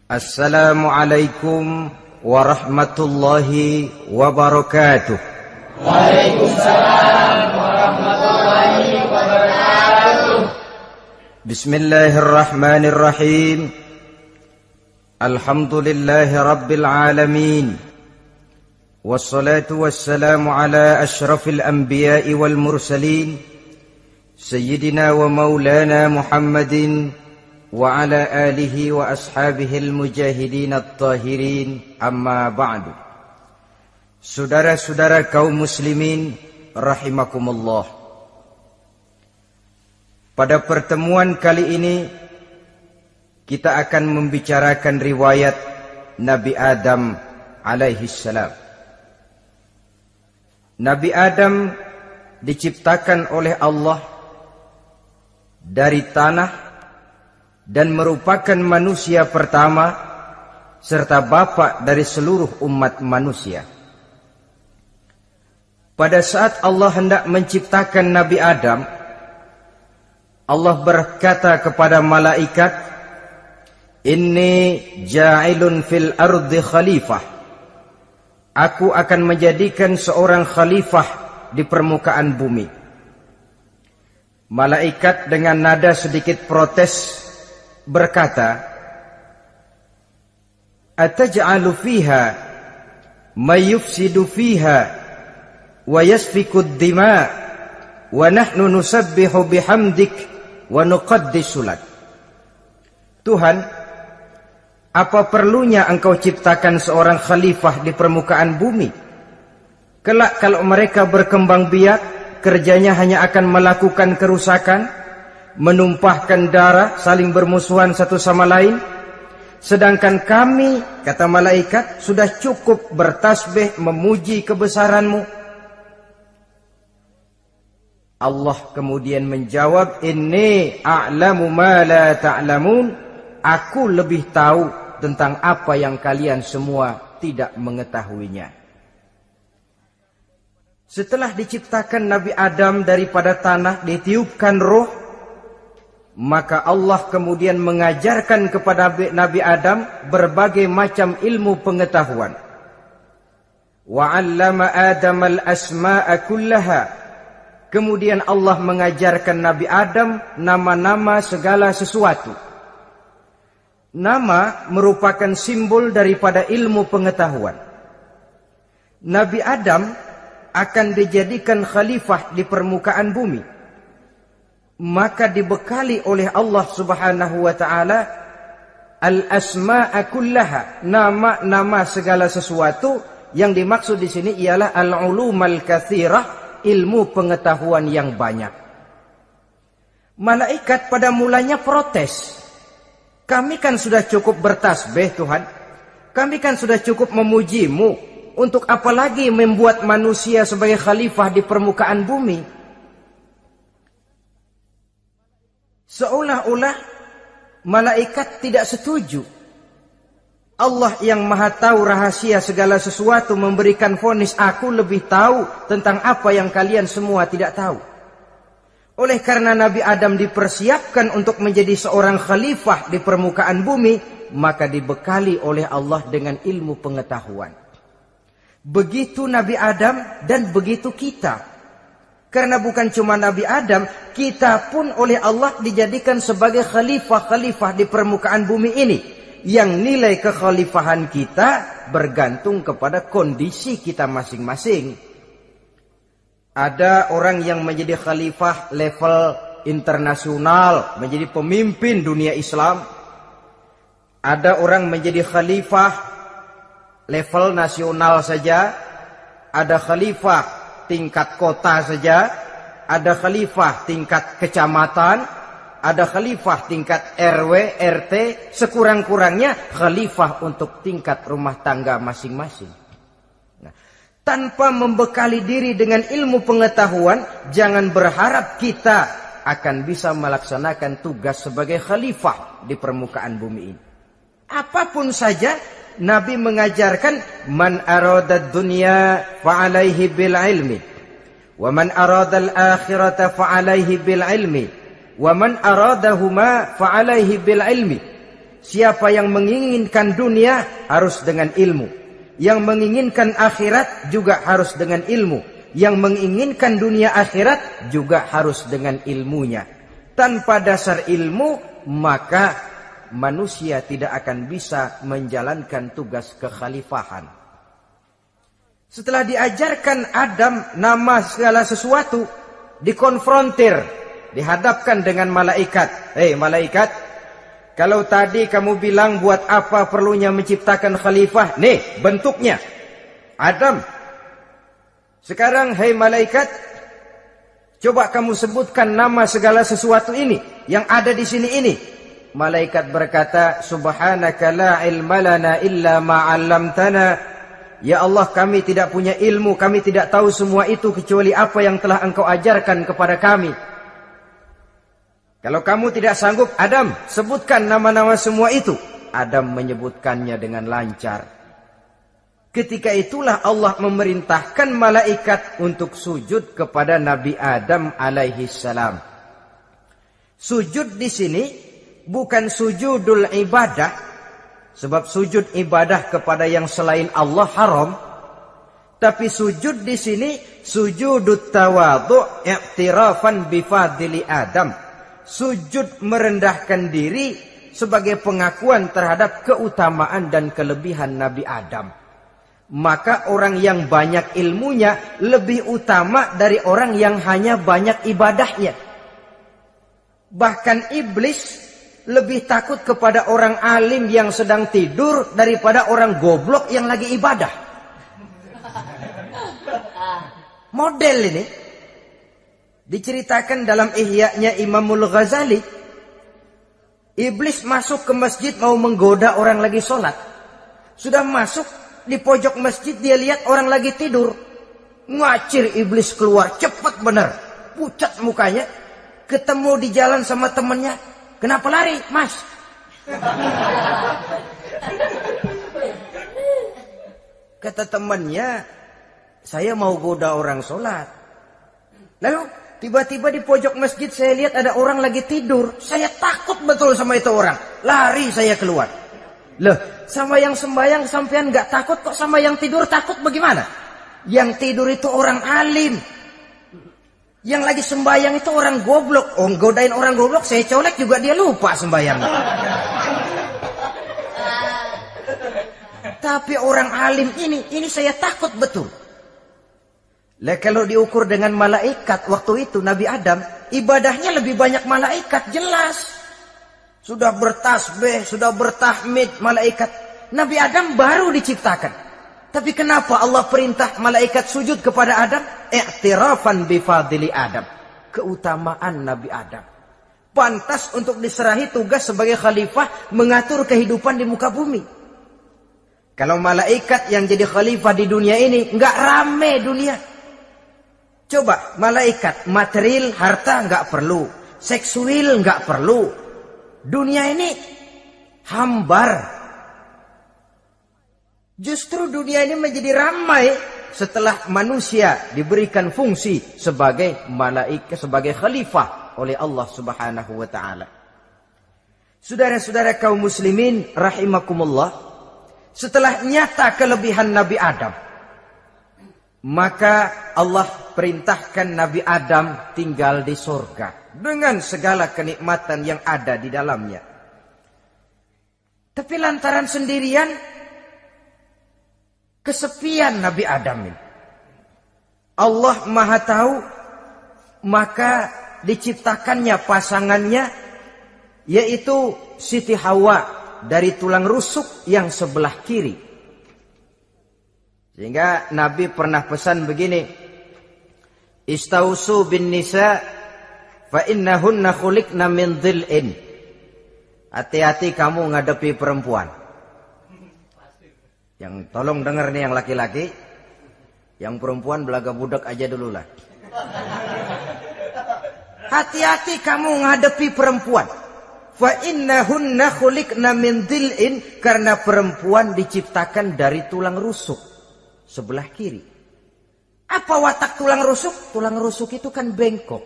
Assalamualaikum warahmatullahi wabarakatuh. Waalaikumsalam warahmatullahi wabarakatuh. Bismillahirrahmanirrahim. Alhamdulillahi rabbil alamin. Wassalatu wassalamu ala ashrafil anbiya'i wal mursalin, Sayyidina wa maulana Muhammadin wa ala alihi wa ashabihil mujahidin at-tahirin, amma ba'du. Saudara-saudara kaum muslimin rahimakumullah. Pada pertemuan kali ini kita akan membicarakan riwayat Nabi Adam alaihi salam. Nabi Adam diciptakan oleh Allah dari tanah dan merupakan manusia pertama serta bapa dari seluruh umat manusia. Pada saat Allah hendak menciptakan Nabi Adam, Allah berkata kepada malaikat, "Inni ja'ilun fil ardi khalifah." Aku akan menjadikan seorang khalifah di permukaan bumi. Malaikat dengan nada sedikit protes berkata, "Ataj'alu fiha may yufsidu fiha wa yasfiku ad-dima wa nahnu nusabbihu bihamdik wa nuqaddisu lak." Tuhan, apa perlunya engkau ciptakan seorang khalifah di permukaan bumi? Kelak kalau mereka berkembang biak, kerjanya hanya akan melakukan kerusakan, menumpahkan darah, saling bermusuhan satu sama lain. Sedangkan kami, kata malaikat, sudah cukup bertasbih memuji kebesaranmu. Allah kemudian menjawab, "Inni a'lamu ma la ta'lamun." Aku lebih tahu tentang apa yang kalian semua tidak mengetahuinya. Setelah diciptakan Nabi Adam daripada tanah, ditiupkan roh, maka Allah kemudian mengajarkan kepada Nabi Adam berbagai macam ilmu pengetahuan. Wa 'allama Adam al-asma'a kullaha. Kemudian Allah mengajarkan Nabi Adam nama-nama segala sesuatu. Nama merupakan simbol daripada ilmu pengetahuan. Nabi Adam akan dijadikan khalifah di permukaan bumi, maka dibekali oleh Allah Subhanahu wa taala al-asma'a kullaha, nama-nama segala sesuatu. Yang dimaksud di sini ialah al-ulumal katsirah, ilmu pengetahuan yang banyak. Malaikat pada mulanya protes. Kami kan sudah cukup bertasbih Tuhan. Kami kan sudah cukup memujimu. Untuk apa lagi membuat manusia sebagai khalifah di permukaan bumi? Seolah-olah malaikat tidak setuju. Allah yang maha tahu rahasia segala sesuatu memberikan vonis, aku lebih tahu tentang apa yang kalian semua tidak tahu. Oleh karena Nabi Adam dipersiapkan untuk menjadi seorang khalifah di permukaan bumi, maka dibekali oleh Allah dengan ilmu pengetahuan. Begitu Nabi Adam dan begitu kita. Karena bukan cuma Nabi Adam, kita pun oleh Allah dijadikan sebagai khalifah-khalifah di permukaan bumi ini. Yang nilai kekhalifahan kita bergantung kepada kondisi kita masing-masing. Ada orang yang menjadi khalifah level internasional, menjadi pemimpin dunia Islam. Ada orang menjadi khalifah level nasional saja. Ada khalifah tingkat kota saja, ada khalifah tingkat kecamatan, ada khalifah tingkat RW, RT, sekurang-kurangnya khalifah untuk tingkat rumah tangga masing-masing. Nah, tanpa membekali diri dengan ilmu pengetahuan, jangan berharap kita akan bisa melaksanakan tugas sebagai khalifah di permukaan bumi ini. Apapun saja, Nabi mengajarkan man aradad dunya fa'alaihi bil ilmi wa man aradal akhirata fa'alaihi bil ilmi wa man aradahuma fa'alaihi bil ilmi. Siapa yang menginginkan dunia harus dengan ilmu. Yang menginginkan akhirat juga harus dengan ilmu. Yang menginginkan dunia akhirat juga harus dengan ilmunya. Tanpa dasar ilmu, maka manusia tidak akan bisa menjalankan tugas kekhalifahan. Setelah diajarkan Adam nama segala sesuatu, dikonfrontir, dihadapkan dengan malaikat. Hei malaikat, kalau tadi kamu bilang buat apa perlunya menciptakan khalifah? Nih bentuknya. Adam. Sekarang hei malaikat, coba kamu sebutkan nama segala sesuatu ini yang ada di sini ini. Malaikat berkata, Subhanaka la ilma lana illa ma 'allamtana. Ya Allah, kami tidak punya ilmu, kami tidak tahu semua itu kecuali apa yang telah Engkau ajarkan kepada kami. Kalau kamu tidak sanggup, Adam, sebutkan nama-nama semua itu. Adam menyebutkannya dengan lancar. Ketika itulah Allah memerintahkan malaikat untuk sujud kepada Nabi Adam alaihi salam. Sujud di sini bukan sujudul ibadah, sebab sujud ibadah kepada yang selain Allah haram. Tapi sujud di sini sujudut tawadhu' i'tirafan bifadli Adam. Sujud merendahkan diri sebagai pengakuan terhadap keutamaan dan kelebihan Nabi Adam. Maka orang yang banyak ilmunya lebih utama dari orang yang hanya banyak ibadahnya. Bahkan iblis lebih takut kepada orang alim yang sedang tidur daripada orang goblok yang lagi ibadah. Model ini diceritakan dalam Ihya-nya Imamul Ghazali. Iblis masuk ke masjid mau menggoda orang lagi sholat. Sudah masuk di pojok masjid, dia lihat orang lagi tidur. Ngacir iblis keluar, cepat benar. Pucat mukanya. Ketemu di jalan sama temannya. Kenapa lari, Mas? Kata temannya, saya mau goda orang sholat. Lalu tiba-tiba di pojok masjid saya lihat ada orang lagi tidur. Saya takut betul sama itu orang. Lari saya keluar. Loh, sama yang sembahyang sampean gak takut, kok sama yang tidur takut bagaimana? Yang tidur itu orang alim. Yang lagi sembahyang itu orang goblok. Oh, godain orang goblok, saya colek juga dia lupa sembahyang. Tapi orang alim ini saya takut betul. Lah kalau diukur dengan malaikat waktu itu Nabi Adam, ibadahnya lebih banyak malaikat, jelas. Sudah bertasbih, sudah bertahmid malaikat. Nabi Adam baru diciptakan. Tapi kenapa Allah perintah malaikat sujud kepada Adam? I'tirafan bifadli Adam. Keutamaan Nabi Adam. Pantas untuk diserahi tugas sebagai khalifah mengatur kehidupan di muka bumi. Kalau malaikat yang jadi khalifah di dunia ini, nggak rame dunia. Coba, malaikat material, harta nggak perlu. Seksual nggak perlu. Dunia ini hambar. Justru dunia ini menjadi ramai setelah manusia diberikan fungsi sebagai malaikat, sebagai khalifah oleh Allah Subhanahu wa taala. Saudara-saudara kaum muslimin rahimakumullah, setelah nyata kelebihan Nabi Adam, maka Allah perintahkan Nabi Adam tinggal di surga dengan segala kenikmatan yang ada di dalamnya. Tapi lantaran sendirian, kesepian Nabi Adam ini. Allah Maha Tahu, maka diciptakannya pasangannya, yaitu Siti Hawa dari tulang rusuk yang sebelah kiri. Sehingga Nabi pernah pesan begini, Istausu bin nisa fa innahunna khuliqna min dhil'in. Hati-hati kamu ngadepi perempuan. Yang tolong dengar nih yang laki-laki, yang perempuan belaga budak aja dulu lah. Hati-hati kamu ngadepi perempuan. Fa innahunna khuliqna min dhil'in, karena perempuan diciptakan dari tulang rusuk sebelah kiri. Apa watak tulang rusuk? Tulang rusuk itu kan bengkok.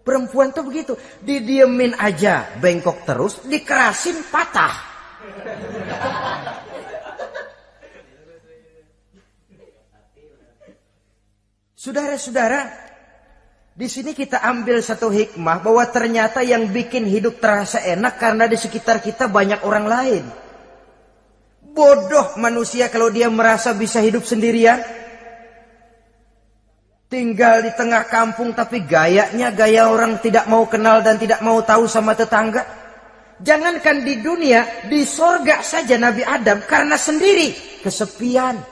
Perempuan tuh begitu. Didiemin aja, bengkok terus. Dikerasin, patah. Saudara-saudara, di sini kita ambil satu hikmah bahwa ternyata yang bikin hidup terasa enak karena di sekitar kita banyak orang lain. Bodoh manusia kalau dia merasa bisa hidup sendirian. Tinggal di tengah kampung tapi gayanya gaya orang tidak mau kenal dan tidak mau tahu sama tetangga. Jangankan di dunia, di sorga saja Nabi Adam karena sendiri, kesepian.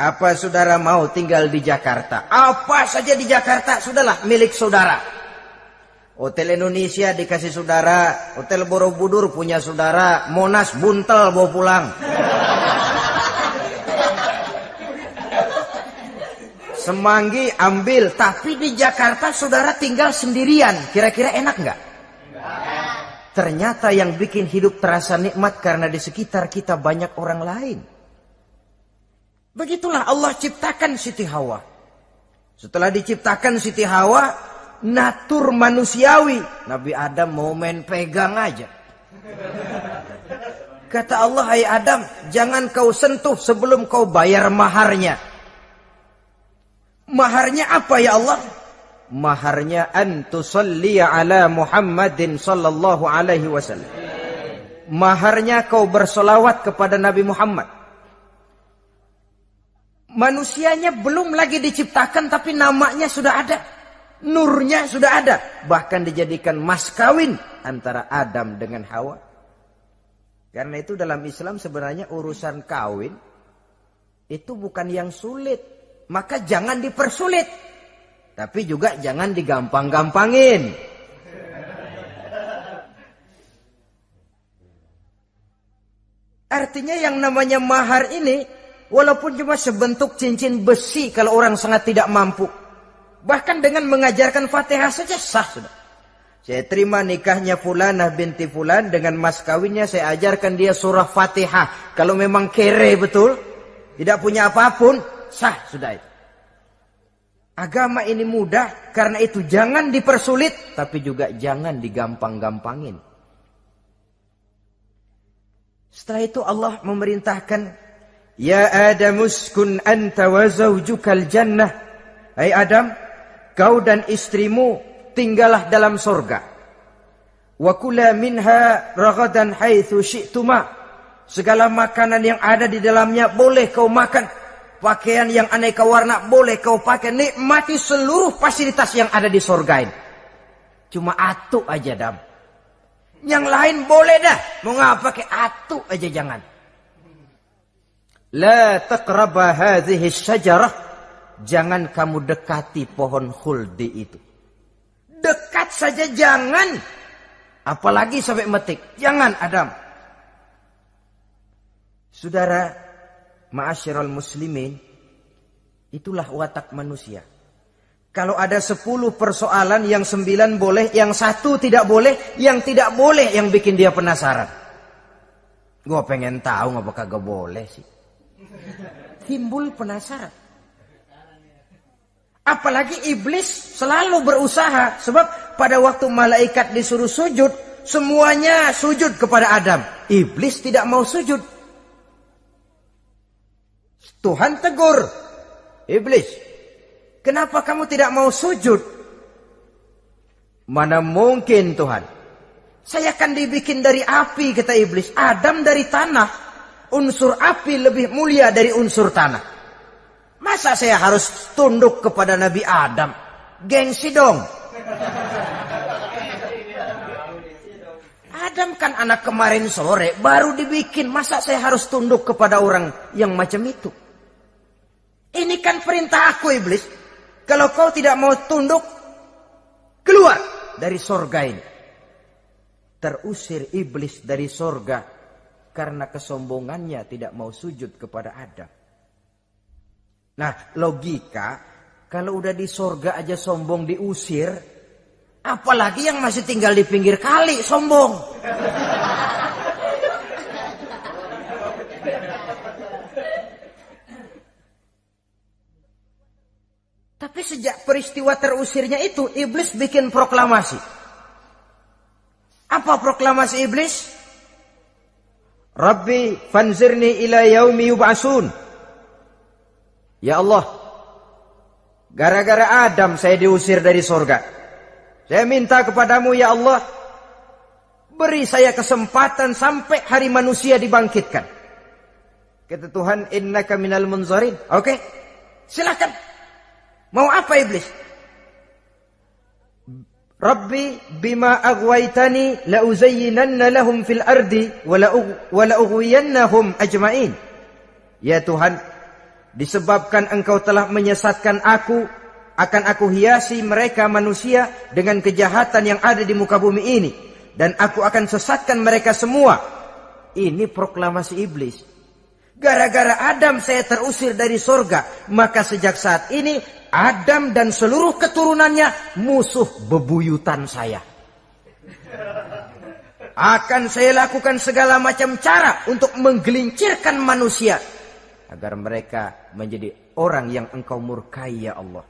Apa saudara mau tinggal di Jakarta? Apa saja di Jakarta, sudahlah milik saudara. Hotel Indonesia dikasih saudara, Hotel Borobudur punya saudara, Monas buntel bawa pulang. Semanggi ambil, tapi di Jakarta saudara tinggal sendirian. Kira-kira enak nggak? Ternyata yang bikin hidup terasa nikmat karena di sekitar kita banyak orang lain. Begitulah Allah ciptakan Siti Hawa. Setelah diciptakan Siti Hawa, natur manusiawi. Nabi Adam mau main pegang aja. Kata Allah, hai Adam, jangan kau sentuh sebelum kau bayar maharnya. Maharnya apa ya Allah? Maharnya antusalliya ala Muhammadin sallallahu alaihi wasallam. Maharnya kau bersolawat kepada Nabi Muhammad. Manusianya belum lagi diciptakan tapi namanya sudah ada. Nurnya sudah ada. Bahkan dijadikan mas kawin antara Adam dengan Hawa. Karena itu dalam Islam sebenarnya urusan kawin itu bukan yang sulit. Maka jangan dipersulit. Tapi juga jangan digampang-gampangin. Artinya yang namanya mahar ini, walaupun cuma sebentuk cincin besi kalau orang sangat tidak mampu. Bahkan dengan mengajarkan Fatihah saja sah sudah. Saya terima nikahnya Fulanah binti Fulan, dengan mas kawinnya saya ajarkan dia surah Fatihah. Kalau memang kere betul, tidak punya apapun, sah sudah itu. Agama ini mudah, karena itu jangan dipersulit, tapi juga jangan digampang-gampangin. Setelah itu Allah memerintahkan, Ya Adam uskun anta wa zawjukal jannah. Hai Adam, kau dan istrimu tinggallah dalam sorga. Wa kula minha ragadan haitsu syi'tuma. Segala makanan yang ada di dalamnya boleh kau makan. Pakaian yang aneka warna boleh kau pakai. Nikmati seluruh fasilitas yang ada di sorga ini. Cuma atu aja Adam. Yang lain boleh dah. Mau ngapa pakai atu aja jangan. La taqraba hadhihi syajarah. Jangan kamu dekati pohon khuldi itu. Dekat saja jangan. Apalagi sampai metik. Jangan Adam. Saudara, ma'asyiral muslimin, itulah watak manusia. Kalau ada 10 persoalan, yang 9 boleh, yang 1 tidak boleh, yang tidak boleh yang bikin dia penasaran. Gua pengen tahu ngapa kagak boleh sih. Timbul penasaran. Apalagi iblis selalu berusaha. Sebab pada waktu malaikat disuruh sujud, semuanya sujud kepada Adam. Iblis tidak mau sujud. Tuhan tegur, iblis, kenapa kamu tidak mau sujud? Mana mungkin Tuhan. Saya akan dibikin dari api, kata iblis. Adam dari tanah. Unsur api lebih mulia dari unsur tanah. Masa saya harus tunduk kepada Nabi Adam? Gengsi dong. Adam kan anak kemarin sore, baru dibikin. Masa saya harus tunduk kepada orang yang macam itu? Ini kan perintah aku iblis. Kalau kau tidak mau tunduk, keluar dari sorga ini. Terusir iblis dari sorga karena kesombongannya tidak mau sujud kepada Adam. Nah, logika, kalau udah di sorga aja sombong diusir, apalagi yang masih tinggal di pinggir kali sombong. Tapi sejak peristiwa terusirnya itu, iblis bikin proklamasi. Apa proklamasi iblis? Rabbi fanzirni ila yaumi yub'asun. Ya Allah, gara-gara Adam saya diusir dari surga. Saya minta kepadamu ya Allah, beri saya kesempatan sampai hari manusia dibangkitkan. Kata Tuhan, innaka minal munzarin. Oke, silakan. Mau apa iblis? Rabbi bima aghwaytani la uzayyinanna lahum fil ardi wa la ughwiyannahum ajma'in. Ya Tuhan, disebabkan engkau telah menyesatkan aku, akan aku hiasi mereka manusia dengan kejahatan yang ada di muka bumi ini, dan aku akan sesatkan mereka semua. Ini proklamasi iblis. Gara-gara Adam saya terusir dari surga, maka sejak saat ini Adam dan seluruh keturunannya musuh bebuyutan saya. Akan saya lakukan segala macam cara untuk menggelincirkan manusia agar mereka menjadi orang yang engkau murkai ya Allah.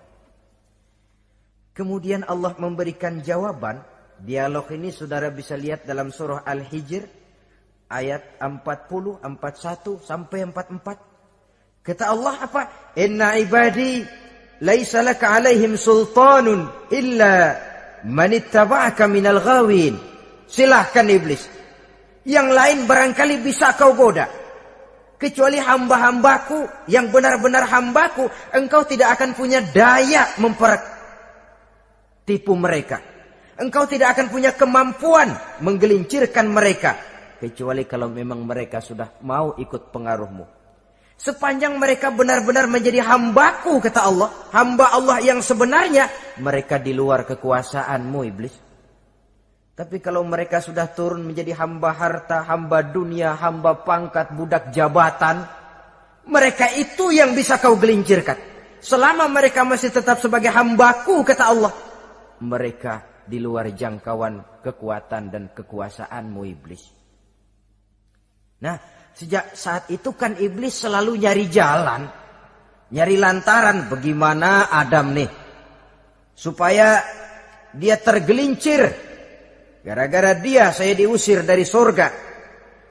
Kemudian Allah memberikan jawaban. Dialog ini saudara bisa lihat dalam surah Al-Hijr ayat 40, 41 sampai 44. Kata Allah apa? Inna ibadi laisa laka alaihim sultanun illa man ittaba'aka minal ghawin. Silahkan iblis. Yang lain barangkali bisa kau goda. Kecuali hamba-hambaku yang benar-benar hambaku, engkau tidak akan punya daya mempertipu mereka. Engkau tidak akan punya kemampuan menggelincirkan mereka. Kecuali kalau memang mereka sudah mau ikut pengaruhmu. Sepanjang mereka benar-benar menjadi hambaku, kata Allah. Hamba Allah yang sebenarnya, mereka di luar kekuasaanmu iblis. Tapi kalau mereka sudah turun menjadi hamba harta, hamba dunia, hamba pangkat, budak jabatan, mereka itu yang bisa kau gelincirkan. Selama mereka masih tetap sebagai hambaku, kata Allah, mereka di luar jangkauan kekuatan dan kekuasaanmu iblis. Nah, sejak saat itu kan iblis selalu nyari jalan, nyari lantaran bagaimana Adam nih supaya dia tergelincir. Gara-gara dia saya diusir dari surga.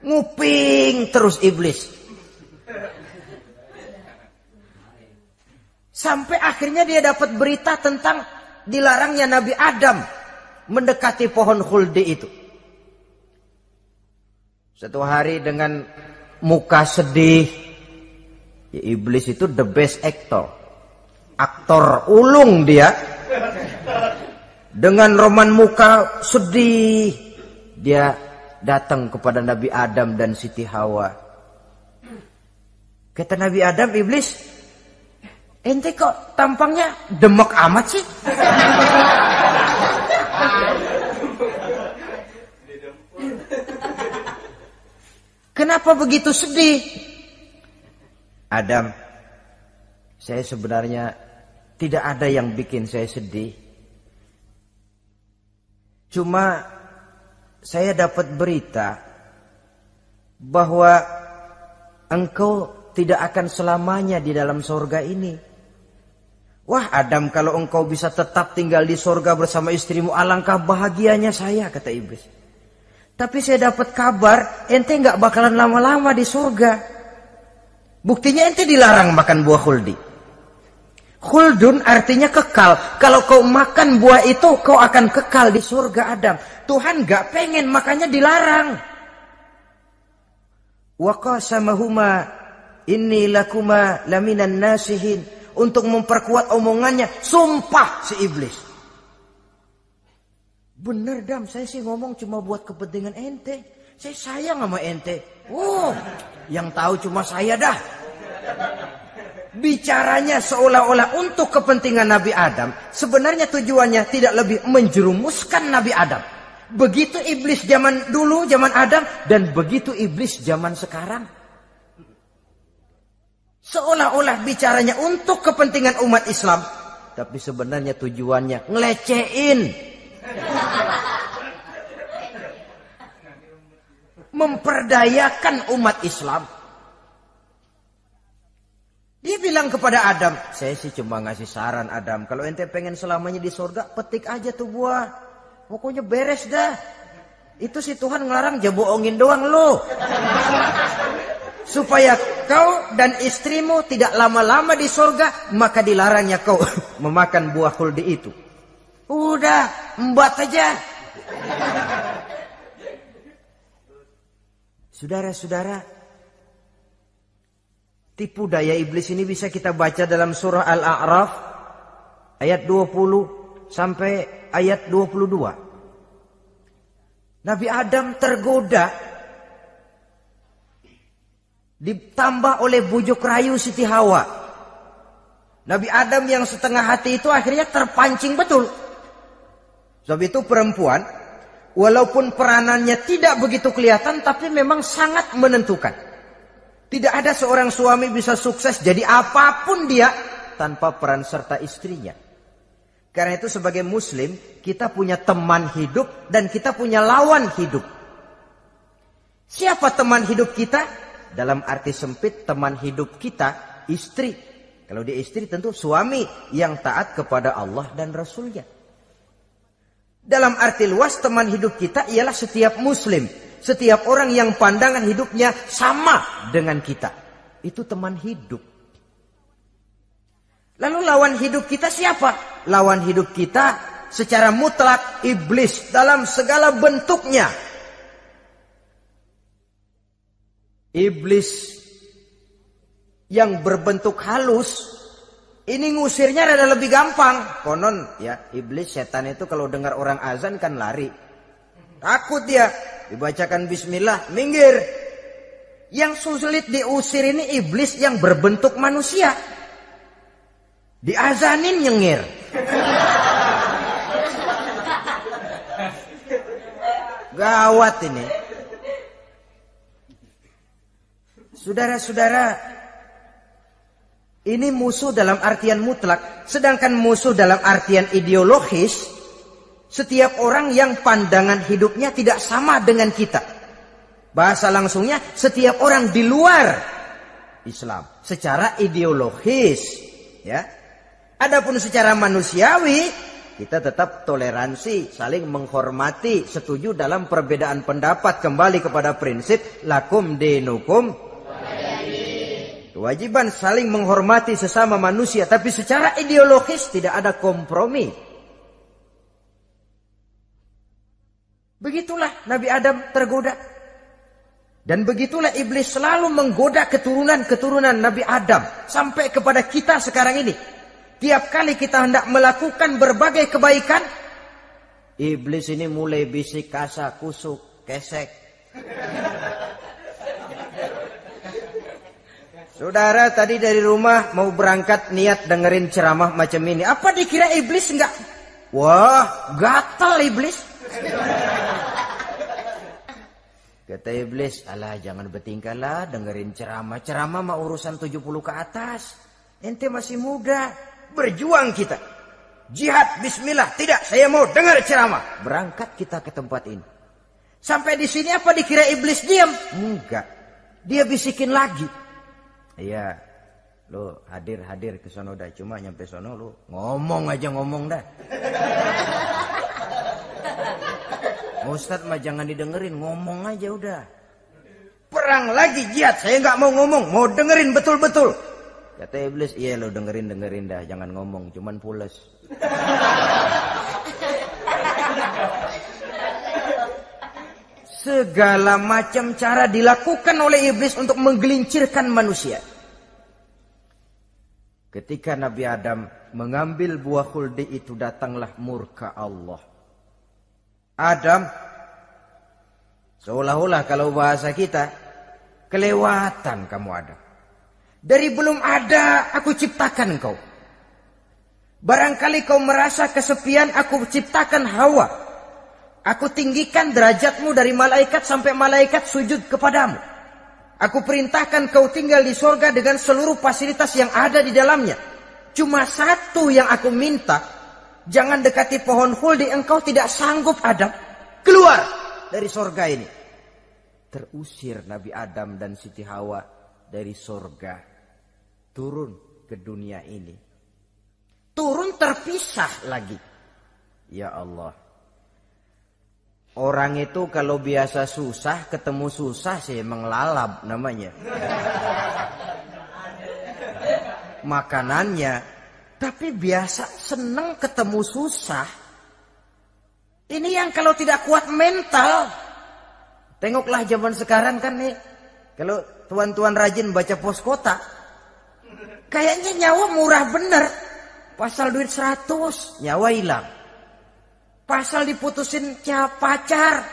Nguping terus iblis. Sampai akhirnya dia dapat berita tentang dilarangnya Nabi Adam mendekati pohon khuldi itu. Satu hari dengan muka sedih. Ya, iblis itu the best actor. Aktor ulung dia. Dengan roman muka sedih. Dia datang kepada Nabi Adam dan Siti Hawa. Kata Nabi Adam, iblis, ente kok tampangnya demek amat sih? Kenapa begitu sedih? Adam, saya sebenarnya tidak ada yang bikin saya sedih. Cuma saya dapat berita bahwa engkau tidak akan selamanya di dalam surga ini. Wah Adam, kalau engkau bisa tetap tinggal di surga bersama istrimu, alangkah bahagianya saya, kata iblis. Tapi saya dapat kabar ente nggak bakalan lama-lama di surga. Buktinya ente dilarang makan buah khuldi. Khuldun artinya kekal. Kalau kau makan buah itu kau akan kekal di surga Adam. Tuhan nggak pengen, makanya dilarang. Wa qasamahuma inni lakuma laminan nasihin. Untuk memperkuat omongannya, sumpah si iblis. Bener Dam, saya sih ngomong cuma buat kepentingan ente. Saya sayang sama ente. Oh, yang tahu cuma saya dah. Bicaranya seolah-olah untuk kepentingan Nabi Adam. Sebenarnya tujuannya tidak lebih menjerumuskan Nabi Adam. Begitu iblis zaman dulu, zaman Adam. Dan begitu iblis zaman sekarang. Seolah-olah bicaranya untuk kepentingan umat Islam. Tapi sebenarnya tujuannya ngelecehin. Memperdayakan umat Islam. Dia bilang kepada Adam, saya sih cuma ngasih saran Adam, kalau ente pengen selamanya di surga, petik aja tuh buah. Pokoknya beres dah. Itu si Tuhan ngelarang, ja bohongin doang lo. Supaya kau dan istrimu tidak lama-lama di surga, maka dilarangnya kau memakan buah khuldi itu. Udah, embat aja. Saudara-saudara, tipu daya iblis ini bisa kita baca dalam surah Al-A'raf ayat 20 sampai ayat 22. Nabi Adam tergoda, ditambah oleh bujuk rayu Siti Hawa. Nabi Adam yang setengah hati itu akhirnya terpancing betul. Sebab itu perempuan, walaupun peranannya tidak begitu kelihatan, tapi memang sangat menentukan. Tidak ada seorang suami bisa sukses jadi apapun dia tanpa peran serta istrinya. Karena itu sebagai muslim, kita punya teman hidup dan kita punya lawan hidup. Siapa teman hidup kita? Dalam arti sempit, teman hidup kita istri. Kalau dia istri tentu suami yang taat kepada Allah dan Rasulnya. Dalam arti luas, teman hidup kita ialah setiap muslim. Setiap orang yang pandangan hidupnya sama dengan kita. Itu teman hidup. Lalu lawan hidup kita siapa? Lawan hidup kita secara mutlak iblis dalam segala bentuknya. Iblis yang berbentuk halus, ini ngusirnya rada lebih gampang. Konon ya, iblis setan itu kalau dengar orang azan kan lari. Takut dia. Dibacakan bismillah, minggir. Yang sulit diusir ini iblis yang berbentuk manusia. Diazanin nyengir. Gawat ini. Saudara-saudara, ini musuh dalam artian mutlak. Sedangkan musuh dalam artian ideologis, setiap orang yang pandangan hidupnya tidak sama dengan kita. Bahasa langsungnya, setiap orang di luar Islam secara ideologis, ya. Adapun secara manusiawi, kita tetap toleransi, saling menghormati, setuju dalam perbedaan pendapat, kembali kepada prinsip lakum dinukum. Kewajiban saling menghormati sesama manusia, tapi secara ideologis tidak ada kompromi. Begitulah Nabi Adam tergoda. Dan begitulah iblis selalu menggoda keturunan-keturunan Nabi Adam. Sampai kepada kita sekarang ini. Tiap kali kita hendak melakukan berbagai kebaikan, iblis ini mulai bisik, kasa, kusuk, kesek. Saudara tadi dari rumah mau berangkat niat dengerin ceramah macam ini. Apa dikira iblis enggak? Wah, gatal iblis. Kata iblis, alah jangan bertingkah lah dengerin ceramah. Ceramah mah urusan 70 ke atas. Ente masih muda. Berjuang kita. Jihad, bismillah. Tidak, saya mau dengar ceramah. Berangkat kita ke tempat ini. Sampai di sini apa dikira iblis diam? Enggak. Dia bisikin lagi. Iya, lo hadir ke sono dah. Cuma nyampe sono lo ngomong aja ngomong dah. Ustadz mah jangan didengerin, ngomong aja udah. Perang lagi jihad, saya nggak mau ngomong, mau dengerin betul-betul. Kata iblis, iya lo dengerin dah, jangan ngomong, cuman pules. Segala macam cara dilakukan oleh iblis untuk menggelincirkan manusia. Ketika Nabi Adam mengambil buah khuldi itu, datanglah murka Allah. Adam, seolah-olah kalau bahasa kita, kelewatan kamu Adam. Dari belum ada aku ciptakan kau. Barangkali kau merasa kesepian, aku ciptakan Hawa. Aku tinggikan derajatmu dari malaikat sampai malaikat sujud kepadamu. Aku perintahkan kau tinggal di sorga dengan seluruh fasilitas yang ada di dalamnya. Cuma satu yang aku minta, jangan dekati pohon khuldi, engkau tidak sanggup Adam. Keluar dari sorga ini. Terusir Nabi Adam dan Siti Hawa dari sorga. turun ke dunia ini. Turun terpisah lagi. Ya Allah. Orang itu kalau biasa susah, ketemu susah sih emang lalap namanya. Makanannya. Tapi biasa seneng ketemu susah. Ini yang kalau tidak kuat mental. Tengoklah zaman sekarang kan nih. Kalau tuan-tuan rajin baca pos kota. Kayaknya nyawa murah bener. Pasal duit 100, nyawa hilang. Pasal diputusin pacar,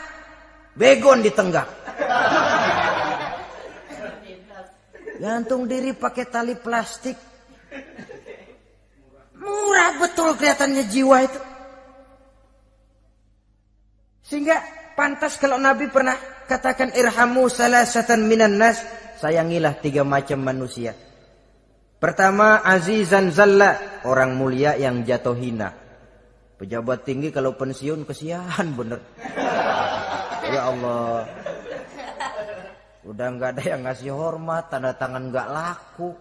begon ditenggak. Gantung diri pakai tali plastik. Murah betul kelihatannya jiwa itu. Sehingga pantas kalau Nabi pernah katakan irhamu salasatan minan nas. Sayangilah 3 macam manusia. Pertama, azizan zalla, orang mulia yang jatuh hina. Pejabat tinggi kalau pensiun kesian bener. Ya Allah. Udah nggak ada yang ngasih hormat, tanda tangan nggak laku.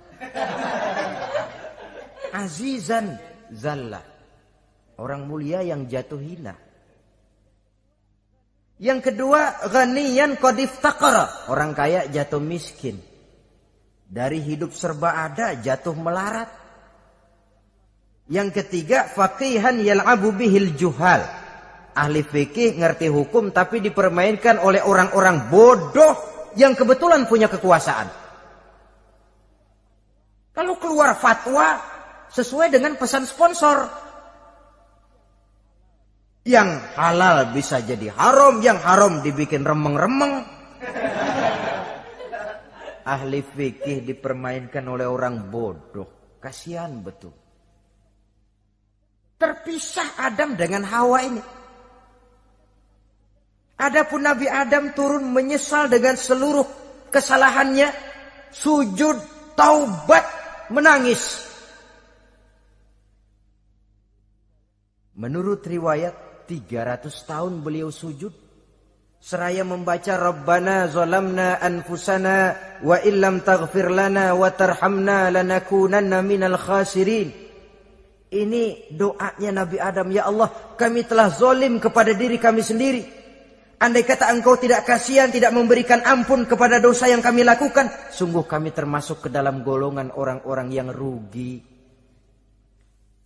Azizan zalla, orang mulia yang jatuh hina. Yang kedua, ghaniyan qad iftaqara, orang kaya jatuh miskin. Dari hidup serba ada jatuh melarat. Yang ketiga, faqihan yal'abu bihil juhal. Ahli fikih ngerti hukum tapi dipermainkan oleh orang-orang bodoh yang kebetulan punya kekuasaan. Kalau keluar fatwa sesuai dengan pesan sponsor. Yang halal bisa jadi haram, yang haram dibikin remeng-remeng. Ahli fikih dipermainkan oleh orang bodoh. Kasihan betul. Terpisah Adam dengan Hawa ini. Adapun Nabi Adam turun menyesal dengan seluruh kesalahannya. Sujud, taubat, menangis. Menurut riwayat 300 tahun beliau sujud. Seraya membaca Rabbana zalamna anfusana wa illam taghfir lana wa tarhamna lanakunanna minal khasirin. Ini doanya Nabi Adam. Ya Allah, kami telah zalim kepada diri kami sendiri. Andai kata engkau tidak kasihan, tidak memberikan ampun kepada dosa yang kami lakukan, sungguh kami termasuk ke dalam golongan orang-orang yang rugi.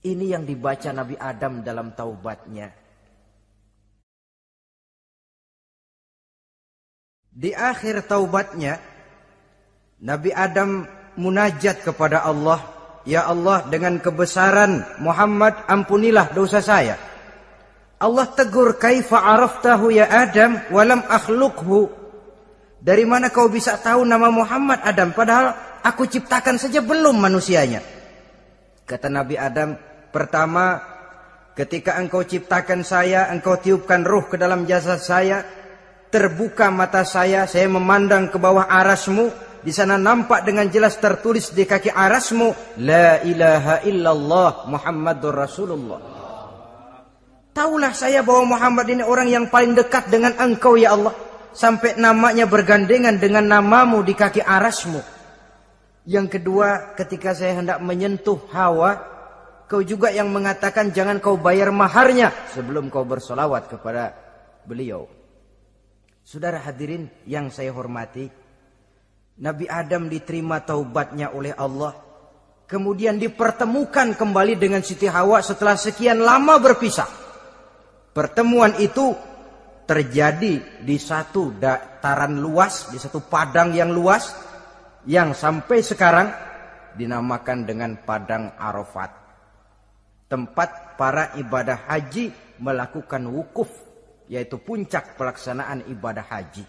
Ini yang dibaca Nabi Adam dalam taubatnya. Di akhir taubatnya, Nabi Adam munajat kepada Allah. Ya Allah, dengan kebesaran Muhammad, ampunilah dosa saya. Allah tegur, kaifa araftahu ya Adam walam akhluqhu. Dari mana kau bisa tahu nama Muhammad Adam, padahal aku ciptakan saja belum manusianya. Kata Nabi Adam, pertama, ketika engkau ciptakan saya, engkau tiupkan ruh ke dalam jasad saya, terbuka mata saya memandang ke bawah arasmu. Di sana nampak dengan jelas tertulis di kaki arasmu, La ilaha illallah Muhammadur Rasulullah. Taulah saya bahwa Muhammad ini orang yang paling dekat dengan engkau ya Allah. Sampai namanya bergandengan dengan namamu di kaki arasmu. Yang kedua, ketika saya hendak menyentuh Hawa, kau juga yang mengatakan jangan kau bayar maharnya sebelum kau bersolawat kepada beliau. Saudara hadirin yang saya hormati, Nabi Adam diterima taubatnya oleh Allah. Kemudian dipertemukan kembali dengan Siti Hawa setelah sekian lama berpisah. Pertemuan itu terjadi di satu dataran luas, di satu padang yang luas, yang sampai sekarang dinamakan dengan Padang Arafat. Tempat para ibadah haji melakukan wukuf, yaitu puncak pelaksanaan ibadah haji.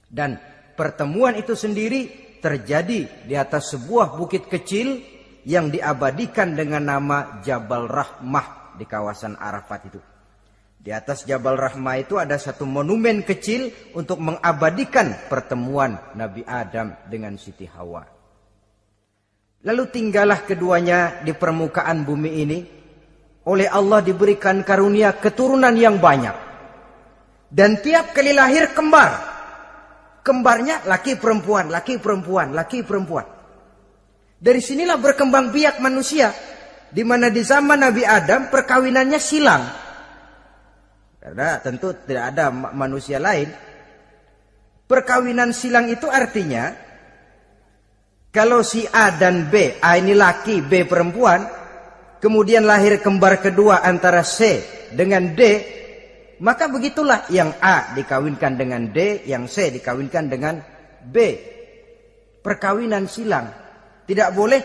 Dan pertemuan itu sendiri terjadi di atas sebuah bukit kecil yang diabadikan dengan nama Jabal Rahmah di kawasan Arafat itu. Di atas Jabal Rahmah itu ada satu monumen kecil untuk mengabadikan pertemuan Nabi Adam dengan Siti Hawa. Lalu tinggallah keduanya di permukaan bumi ini. Oleh Allah diberikan karunia keturunan yang banyak. Dan tiap kali lahir kembar. Kembarnya laki perempuan, laki perempuan, laki perempuan. Dari sinilah berkembang biak manusia. Di mana di zaman Nabi Adam perkawinannya silang. Karena tentu tidak ada manusia lain. Perkawinan silang itu artinya, kalau si A dan B, A ini laki, B perempuan, kemudian lahir kembar kedua antara C dengan D, maka begitulah yang A dikawinkan dengan D, yang C dikawinkan dengan B. Perkawinan silang. Tidak boleh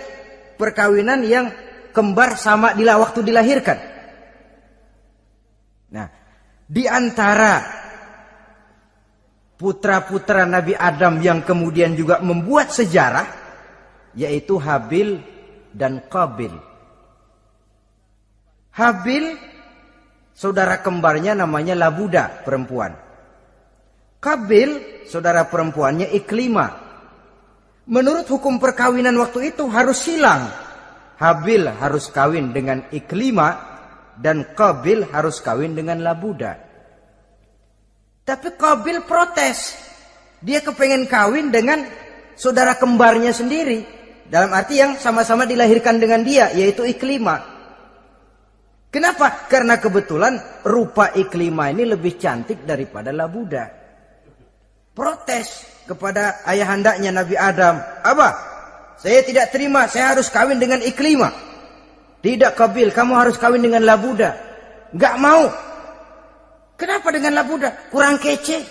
perkawinan yang kembar sama di waktu dilahirkan. Nah, di antara putra-putra Nabi Adam yang kemudian juga membuat sejarah, yaitu Habil dan Qabil. Habil, saudara kembarnya namanya Labuda, perempuan. Qabil, saudara perempuannya Iklimah. Menurut hukum perkawinan waktu itu harus silang. Habil harus kawin dengan Iklimah dan Qabil harus kawin dengan Labuda. Tapi Qabil protes. Dia kepengen kawin dengan saudara kembarnya sendiri. Dalam arti yang sama-sama dilahirkan dengan dia, yaitu Iklimah. Kenapa? Karena kebetulan rupa Iklimah ini lebih cantik daripada Labuda. Protes kepada ayahandanya Nabi Adam. Abah, saya tidak terima, saya harus kawin dengan Iklimah. Tidak Qabil, kamu harus kawin dengan Labuda. Enggak mau. Kenapa dengan Labuda? Kurang kece.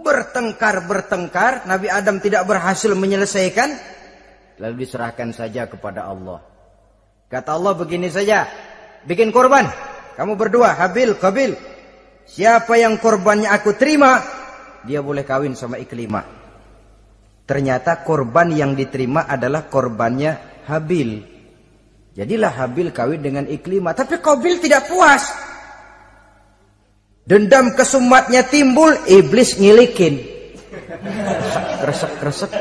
Bertengkar, Nabi Adam tidak berhasil menyelesaikan. Lalu diserahkan saja kepada Allah. Kata Allah begini saja, bikin korban. Kamu berdua, Habil, Qabil. Siapa yang korbannya aku terima, dia boleh kawin sama Iklimah. Ternyata korban yang diterima adalah korbannya Habil. Jadilah Habil kawin dengan Iklimah. Tapi Qabil tidak puas. Dendam kesumatnya timbul, iblis ngilikin. Kresek.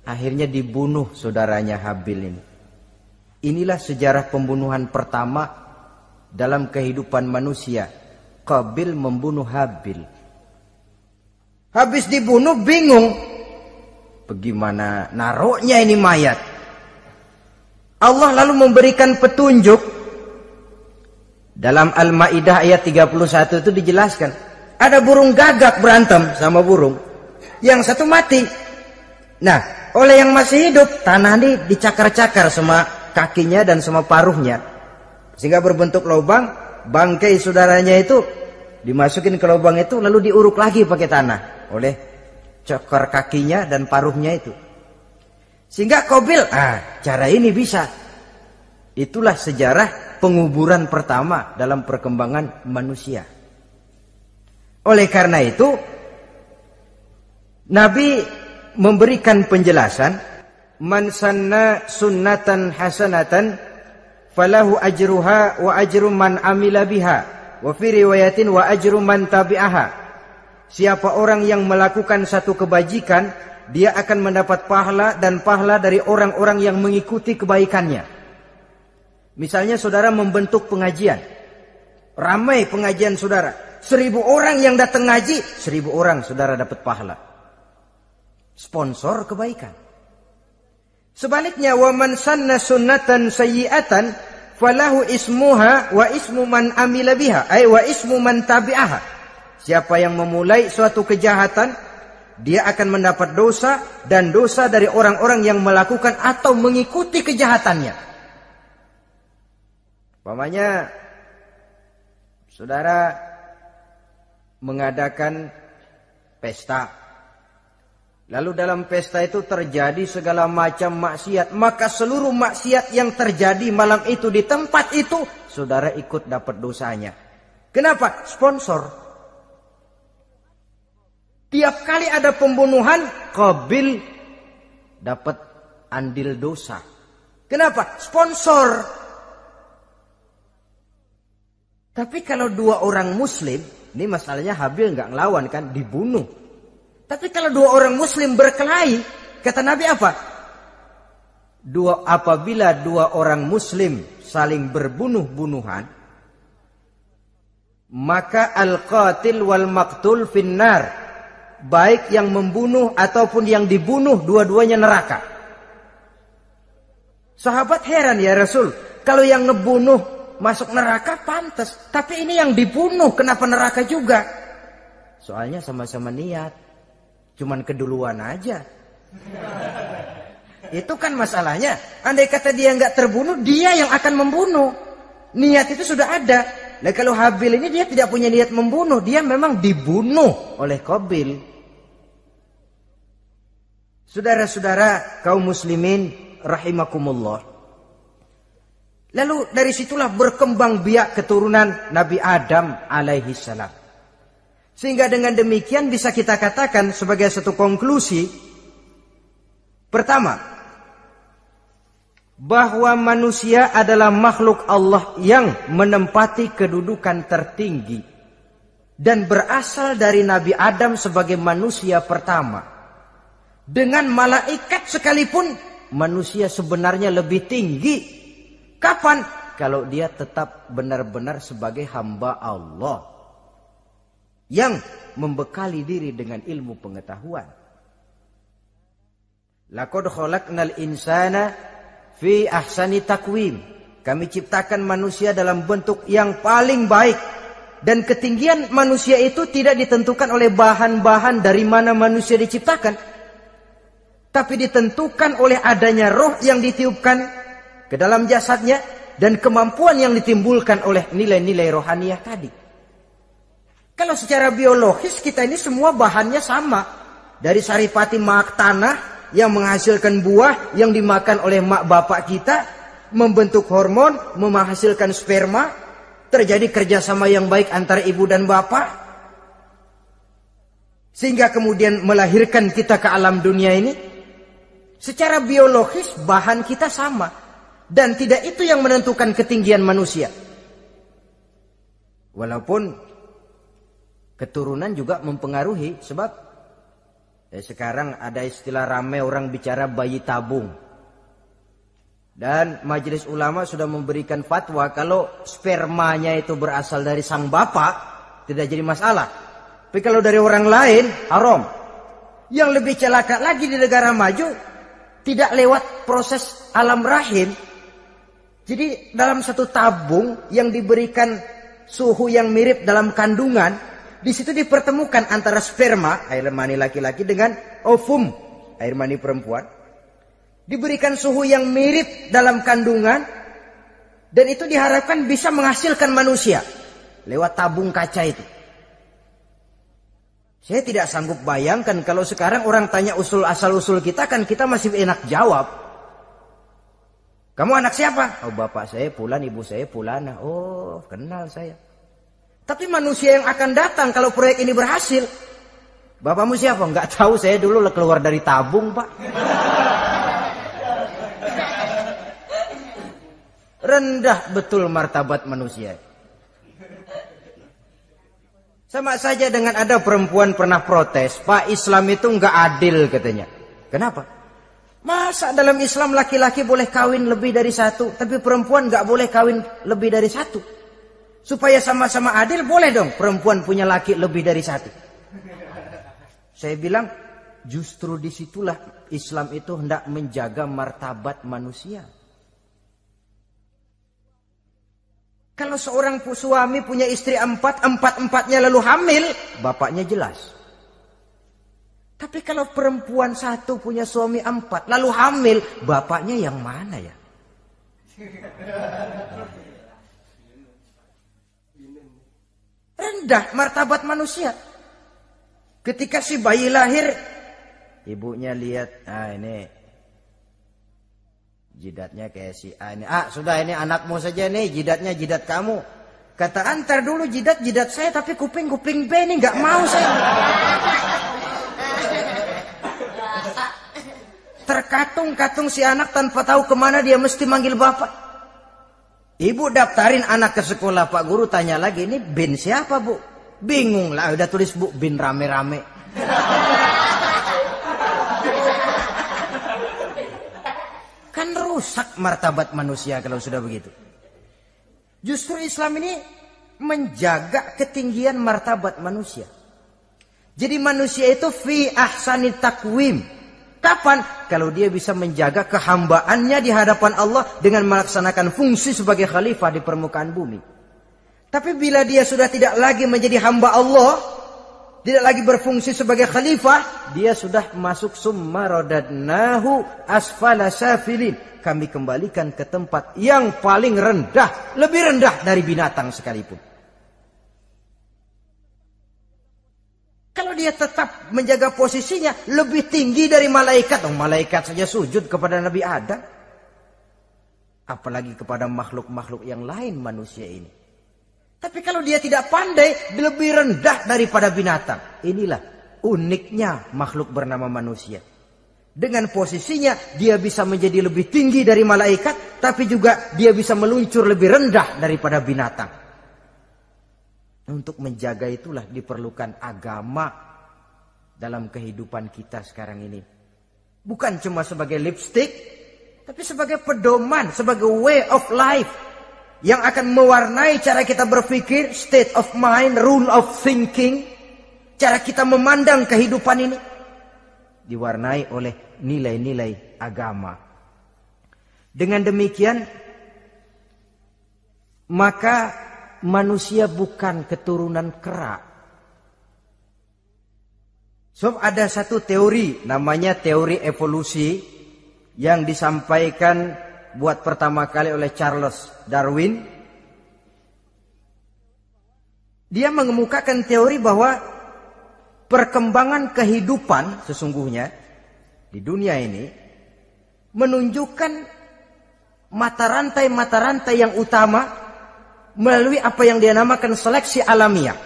Akhirnya dibunuh saudaranya Habil ini. Inilah sejarah pembunuhan pertama dalam kehidupan manusia. Qabil membunuh Habil. Habis dibunuh bingung. Bagaimana naruhnya ini mayat? Allah lalu memberikan petunjuk. Dalam Al-Maidah ayat 31 itu dijelaskan. Ada burung gagak berantem sama burung. Yang satu mati. Nah, oleh yang masih hidup, tanah ini dicakar-cakar sama kakinya dan sama paruhnya. Sehingga berbentuk lubang, bangkai saudaranya itu dimasukin ke lubang itu lalu diuruk lagi pakai tanah oleh cakar kakinya dan paruhnya itu. Sehingga Qabil, cara ini bisa. Itulah sejarah penguburan pertama dalam perkembangan manusia. Oleh karena itu, Nabi memberikan penjelasan, man sanna sunnatan hasanatan falahu ajruha wa ajru man amila biha wa fi riwayatin wa ajru man tabi'aha. Siapa orang yang melakukan satu kebajikan, dia akan mendapat pahala dan pahala dari orang-orang yang mengikuti kebaikannya. Misalnya saudara membentuk pengajian, ramai pengajian saudara, 1000 orang yang datang ngaji, 1000 orang saudara dapat pahala. Sponsor kebaikan. Sebaliknya, wa man sanna sunnatan sayyi'atan falahu ismuha wa ismu man amila biha, ay wa ismu man tabi'aha. Siapa yang memulai suatu kejahatan, dia akan mendapat dosa dan dosa dari orang-orang yang melakukan atau mengikuti kejahatannya. Umpamanya saudara mengadakan pesta. Lalu dalam pesta itu terjadi segala macam maksiat. Maka seluruh maksiat yang terjadi malam itu di tempat itu, saudara ikut dapat dosanya. Kenapa? Sponsor. Tiap kali ada pembunuhan, Qabil dapat andil dosa. Kenapa? Sponsor. Tapi kalau 2 orang muslim, ini masalahnya Habil nggak ngelawan kan, dibunuh. Tapi kalau 2 orang muslim berkelahi, kata Nabi apa? Apabila 2 orang muslim saling berbunuh-bunuhan, maka al-qatil wal maqtul finnar, baik yang membunuh ataupun yang dibunuh dua-duanya neraka. Sahabat heran, ya Rasul, kalau yang ngebunuh masuk neraka pantas, tapi ini yang dibunuh kenapa neraka juga? Soalnya sama-sama niat, cuman keduluan aja. Itu kan masalahnya. Andai kata dia nggak terbunuh, dia yang akan membunuh. Niat itu sudah ada. Nah, kalau Habil ini dia tidak punya niat membunuh, dia memang dibunuh oleh Qabil. Saudara-saudara kaum muslimin rahimakumullah. Lalu dari situlah berkembang biak keturunan Nabi Adam alaihi salam. Sehingga dengan demikian bisa kita katakan sebagai satu konklusi, pertama, bahwa manusia adalah makhluk Allah yang menempati kedudukan tertinggi dan berasal dari Nabi Adam sebagai manusia pertama. Dengan malaikat sekalipun manusia sebenarnya lebih tinggi. Kapan? Kalau dia tetap benar-benar sebagai hamba Allah yang membekali diri dengan ilmu pengetahuan. Laqad khalaqnal insana fi ahsani takwim. Kami ciptakan manusia dalam bentuk yang paling baik. Dan ketinggian manusia itu tidak ditentukan oleh bahan-bahan dari mana manusia diciptakan, tapi ditentukan oleh adanya roh yang ditiupkan ke dalam jasadnya dan kemampuan yang ditimbulkan oleh nilai-nilai rohaniah tadi. Kalau secara biologis kita ini semua bahannya sama. Dari saripati mak tanah yang menghasilkan buah yang dimakan oleh mak bapak kita, membentuk hormon, menghasilkan sperma, terjadi kerjasama yang baik antara ibu dan bapak, sehingga kemudian melahirkan kita ke alam dunia ini. Secara biologis bahan kita sama, dan tidak itu yang menentukan ketinggian manusia. Walaupun keturunan juga mempengaruhi, sebab sekarang ada istilah ramai orang bicara bayi tabung. Dan majelis ulama sudah memberikan fatwa kalau spermanya itu berasal dari sang bapak, tidak jadi masalah. Tapi kalau dari orang lain, haram. Yang lebih celaka lagi di negara maju, tidak lewat proses alam rahim. Jadi dalam satu tabung yang diberikan suhu yang mirip dalam kandungan, di situ dipertemukan antara sperma, air mani laki-laki, dengan ovum, air mani perempuan. Diberikan suhu yang mirip dalam kandungan, dan itu diharapkan bisa menghasilkan manusia lewat tabung kaca itu. Saya tidak sanggup bayangkan kalau sekarang orang tanya asal-usul kita, kan kita masih enak jawab. Kamu anak siapa? Oh, bapak saya Fulan, ibu saya Fulana. Oh, kenal saya. Tapi manusia yang akan datang kalau proyek ini berhasil, bapakmu siapa? Enggak tahu, saya dulu keluar dari tabung, Pak. Rendah betul martabat manusia. Sama saja dengan ada perempuan pernah protes, Pak, Islam itu enggak adil katanya. Kenapa? Masa dalam Islam laki-laki boleh kawin lebih dari satu, tapi perempuan enggak boleh kawin lebih dari satu? Supaya sama-sama adil, boleh dong perempuan punya laki lebih dari satu. Saya bilang, justru disitulah Islam itu hendak menjaga martabat manusia. Kalau seorang suami punya istri empat-empatnya lalu hamil, bapaknya jelas. Tapi kalau perempuan satu punya suami 4 lalu hamil, bapaknya yang mana ya? Rendah martabat manusia. Ketika si bayi lahir, ibunya lihat, ini jidatnya kayak si A ini. Sudah, ini anakmu saja nih, jidatnya jidat kamu. Kata, antar dulu jidat saya, tapi kuping B ini nggak mau saya. Terkatung-katung si anak tanpa tahu kemana dia mesti manggil bapak. Ibu daftarin anak ke sekolah, Pak Guru tanya lagi, ini bin siapa, Bu? Bingung lah, udah tulis Bu, bin rame-rame. Kan rusak martabat manusia kalau sudah begitu. Justru Islam ini menjaga ketinggian martabat manusia. Jadi manusia itu fi ahsani takwim. Kapan? Kalau dia bisa menjaga kehambaannya di hadapan Allah dengan melaksanakan fungsi sebagai khalifah di permukaan bumi. Tapi bila dia sudah tidak lagi menjadi hamba Allah, tidak lagi berfungsi sebagai khalifah, dia sudah masuk summa radadnahu asfala safilin. Kami kembalikan ke tempat yang paling rendah, lebih rendah dari binatang sekalipun. Kalau dia tetap menjaga posisinya lebih tinggi dari malaikat, malaikat saja sujud kepada Nabi Adam, apalagi kepada makhluk-makhluk yang lain manusia ini. Tapi kalau dia tidak pandai, lebih rendah daripada binatang. Inilah uniknya makhluk bernama manusia. Dengan posisinya dia bisa menjadi lebih tinggi dari malaikat, tapi juga dia bisa meluncur lebih rendah daripada binatang. Untuk menjaga itulah diperlukan agama dalam kehidupan kita sekarang ini. Bukan cuma sebagai lipstick, tapi sebagai pedoman, sebagai way of life yang akan mewarnai cara kita berpikir, state of mind, rule of thinking, cara kita memandang kehidupan ini diwarnai oleh nilai-nilai agama. Dengan demikian, maka manusia bukan keturunan kera. Sebab ada satu teori, namanya teori evolusi, yang disampaikan buat pertama kali oleh Charles Darwin. Dia mengemukakan teori bahwa perkembangan kehidupan sesungguhnya di dunia ini menunjukkan mata rantai yang utama melalui apa yang dia namakan seleksi alamiah.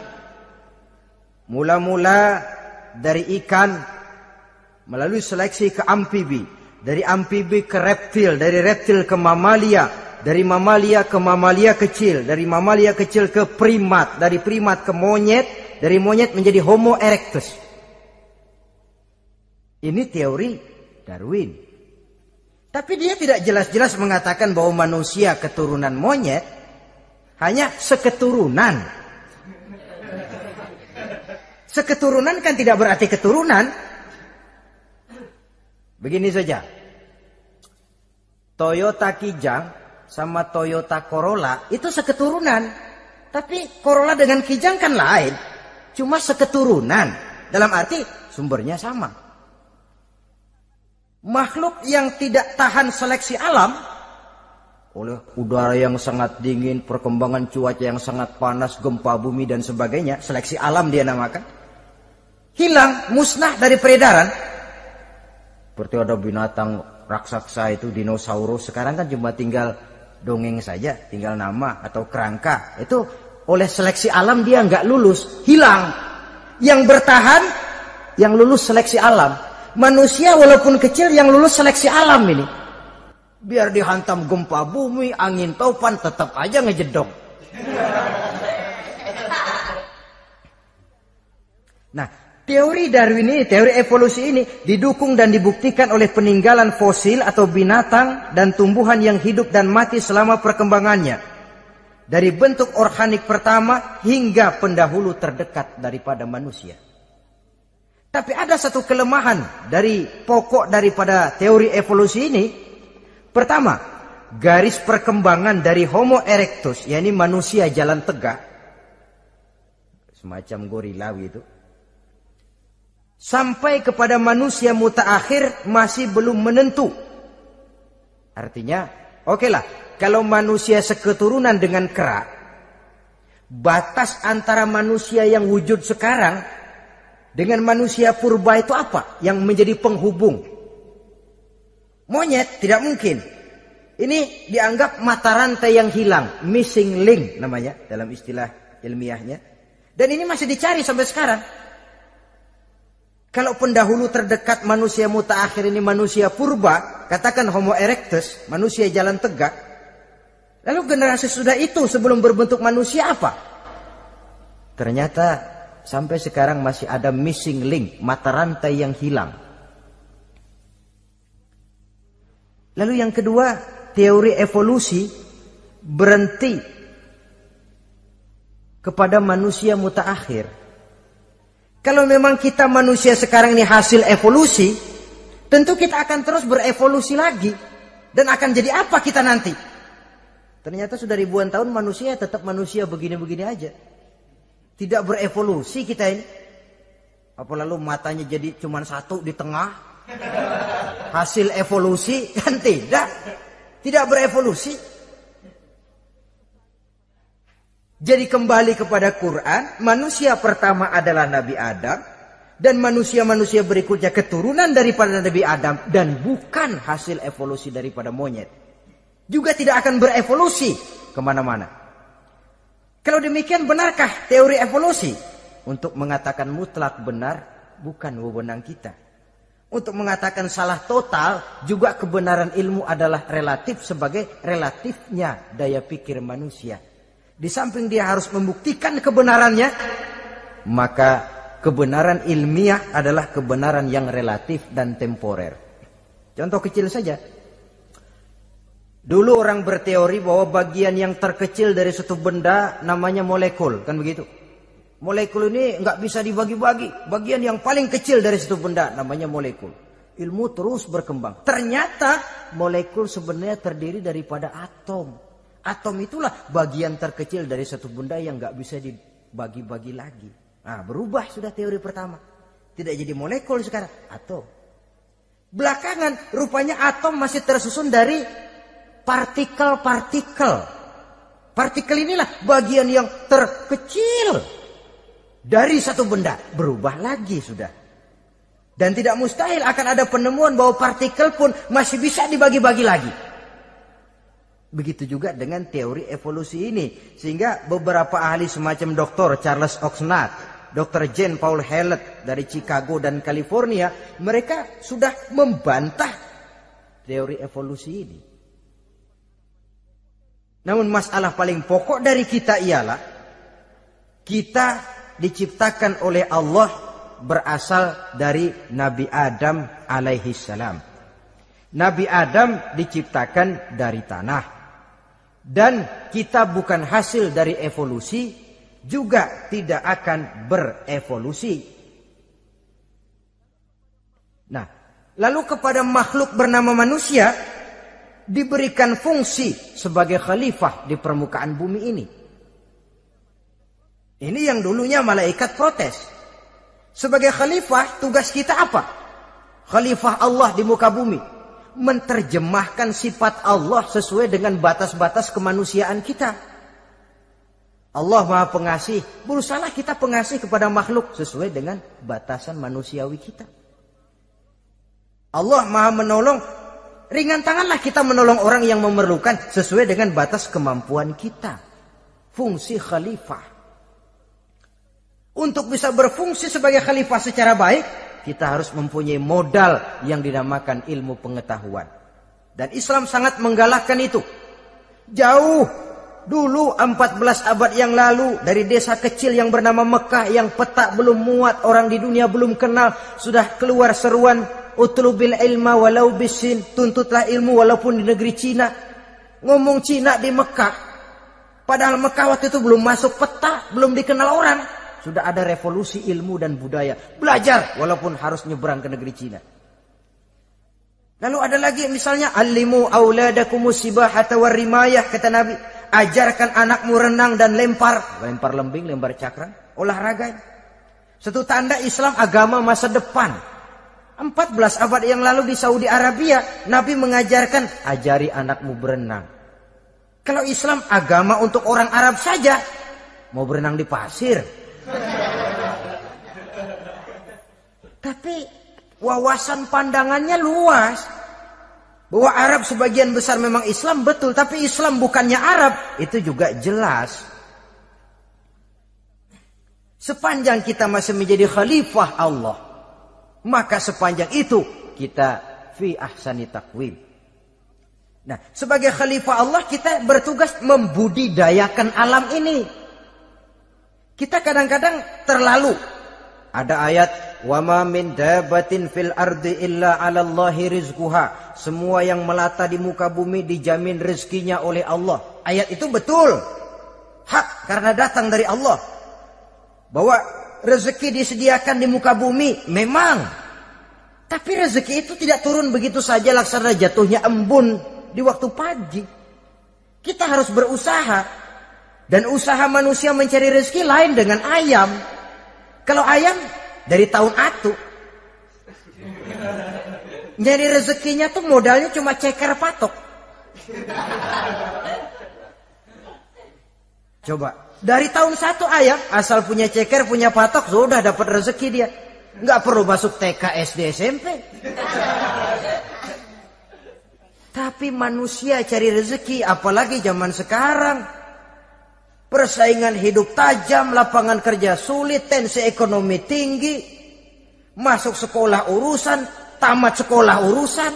Mula-mula dari ikan melalui seleksi ke amfibi, dari amfibi ke reptil, dari reptil ke mamalia, dari mamalia ke mamalia kecil, dari mamalia kecil ke primat, dari primat ke monyet, dari monyet menjadi Homo erectus. Ini teori Darwin. Tapi dia tidak jelas-jelas mengatakan bahwa manusia keturunan monyet, hanya seketurunan. Seketurunan kan tidak berarti keturunan. Begini saja, Toyota Kijang sama Toyota Corolla itu seketurunan. Tapi Corolla dengan Kijang kan lain. Cuma seketurunan. Dalam arti sumbernya sama. Makhluk yang tidak tahan seleksi alam, oleh udara yang sangat dingin, perkembangan cuaca yang sangat panas, gempa bumi dan sebagainya, seleksi alam dia namakan, hilang, musnah dari peredaran. Seperti ada binatang raksasa itu, dinosaurus, sekarang kan cuma tinggal dongeng saja, tinggal nama atau kerangka. Itu oleh seleksi alam dia nggak lulus, hilang. Yang bertahan, yang lulus seleksi alam. Manusia walaupun kecil yang lulus seleksi alam ini. Biar dihantam gempa bumi, angin topan, tetap aja ngejedok. Nah, teori Darwin ini, teori evolusi ini didukung dan dibuktikan oleh peninggalan fosil atau binatang dan tumbuhan yang hidup dan mati selama perkembangannya. Dari bentuk organik pertama hingga pendahulu terdekat daripada manusia. Tapi ada satu kelemahan dari pokok daripada teori evolusi ini. Pertama, garis perkembangan dari Homo erectus, yakni manusia jalan tegak, semacam gorilawi itu, sampai kepada manusia mutaakhir masih belum menentu. Artinya, okelah, kalau manusia seketurunan dengan kera, batas antara manusia yang wujud sekarang dengan manusia purba itu apa? Yang menjadi penghubung. Monyet tidak mungkin. Ini dianggap mata rantai yang hilang, missing link namanya dalam istilah ilmiahnya. Dan ini masih dicari sampai sekarang. Kalau pendahulu terdekat manusia mutaakhir ini manusia purba, katakan Homo erectus, manusia jalan tegak. Lalu generasi sudah itu sebelum berbentuk manusia apa? Ternyata sampai sekarang masih ada missing link, mata rantai yang hilang. Lalu yang kedua, teori evolusi berhenti kepada manusia mutaakhir. Kalau memang kita manusia sekarang ini hasil evolusi, tentu kita akan terus berevolusi lagi. Dan akan jadi apa kita nanti? Ternyata sudah ribuan tahun manusia tetap manusia begini-begini aja. Tidak berevolusi kita ini. Apa lalu matanya jadi cuma satu di tengah? Hasil evolusi? Kan tidak. Tidak berevolusi. Jadi kembali kepada Quran, manusia pertama adalah Nabi Adam. Dan manusia-manusia berikutnya keturunan daripada Nabi Adam. Dan bukan hasil evolusi daripada monyet. Juga tidak akan berevolusi kemana-mana. Kalau demikian benarkah teori evolusi? Untuk mengatakan mutlak benar, bukan wewenang kita. Untuk mengatakan salah total, juga kebenaran ilmu adalah relatif sebagai relatifnya daya pikir manusia. Di samping dia harus membuktikan kebenarannya, maka kebenaran ilmiah adalah kebenaran yang relatif dan temporer. Contoh kecil saja. Dulu orang berteori bahwa bagian yang terkecil dari suatu benda namanya molekul. Kan begitu? Molekul ini nggak bisa dibagi-bagi. Bagian yang paling kecil dari suatu benda namanya molekul. Ilmu terus berkembang. Ternyata molekul sebenarnya terdiri daripada atom. Atom itulah bagian terkecil dari suatu benda yang nggak bisa dibagi-bagi lagi. Nah, berubah sudah teori pertama. Tidak jadi molekul sekarang, atom. Belakangan rupanya atom masih tersusun dari partikel-partikel. Partikel inilah bagian yang terkecil dari satu benda. Berubah lagi sudah. Dan tidak mustahil akan ada penemuan bahwa partikel pun masih bisa dibagi-bagi lagi. Begitu juga dengan teori evolusi ini. Sehingga beberapa ahli semacam Dr. Charles Oxnard, Dr. Jane Paul Hallett dari Chicago dan California, mereka sudah membantah teori evolusi ini. Namun masalah paling pokok dari kita ialah kita diciptakan oleh Allah berasal dari Nabi Adam alaihi salam. Nabi Adam diciptakan dari tanah. Dan kita bukan hasil dari evolusi, juga tidak akan berevolusi. Nah, lalu kepada makhluk bernama manusia diberikan fungsi sebagai khalifah di permukaan bumi ini. Ini yang dulunya malaikat protes. Sebagai khalifah, tugas kita apa? Khalifah Allah di muka bumi. Menerjemahkan sifat Allah sesuai dengan batas-batas kemanusiaan kita. Allah Maha Pengasih, berusahalah kita pengasih kepada makhluk sesuai dengan batasan manusiawi kita. Allah Maha Menolong, ringan tanganlah kita menolong orang yang memerlukan sesuai dengan batas kemampuan kita. Fungsi khalifah. Untuk bisa berfungsi sebagai khalifah secara baik, kita harus mempunyai modal yang dinamakan ilmu pengetahuan. Dan Islam sangat menggalakkan itu. Jauh dulu 14 abad yang lalu, dari desa kecil yang bernama Mekah yang peta belum muat, orang di dunia belum kenal, sudah keluar seruan utlubil ilma walau bisin, tuntutlah ilmu walaupun di negeri Cina. Ngomong Cina di Mekah, padahal Mekah waktu itu belum masuk peta, belum dikenal orang. Sudah ada revolusi ilmu dan budaya. Belajar walaupun harus nyebrang ke negeri Cina. Lalu ada lagi misalnya allimu auladakumus sibahata warrimayah, kata Nabi. Ajarkan anakmu renang dan lempar. Lempar lembing, lempar cakram. Olahraga. Satu tanda Islam agama masa depan. 14 abad yang lalu di Saudi Arabia, Nabi mengajarkan ajari anakmu berenang. Kalau Islam agama untuk orang Arab saja, mau berenang di pasir. Tapi wawasan pandangannya luas. Bahwa Arab sebagian besar memang Islam, betul. Tapi Islam bukannya Arab, itu juga jelas. Sepanjang kita masih menjadi khalifah Allah, maka sepanjang itu kita fi ahsani taqwim. Nah, sebagai khalifah Allah kita bertugas membudidayakan alam ini. Kita kadang-kadang terlalu. Ada ayat, wa ma min dabatin fil ardi illa 'alallahi rizquha. Semua yang melata di muka bumi dijamin rezekinya oleh Allah. Ayat itu betul. hak karena datang dari Allah. Bahwa rezeki disediakan di muka bumi, memang. Tapi rezeki itu tidak turun begitu saja laksana jatuhnya embun di waktu pagi. Kita harus berusaha. Dan usaha manusia mencari rezeki lain dengan ayam. Kalau ayam dari tahun atu. Nyari rezekinya tuh modalnya cuma ceker patok. Coba, dari tahun 1 ayam asal punya ceker, punya patok, sudah dapat rezeki dia. Nggak perlu masuk TK, SD, SMP. Tapi manusia cari rezeki, apalagi zaman sekarang. Persaingan hidup tajam, lapangan kerja sulit, tensi ekonomi tinggi. Masuk sekolah urusan, tamat sekolah urusan.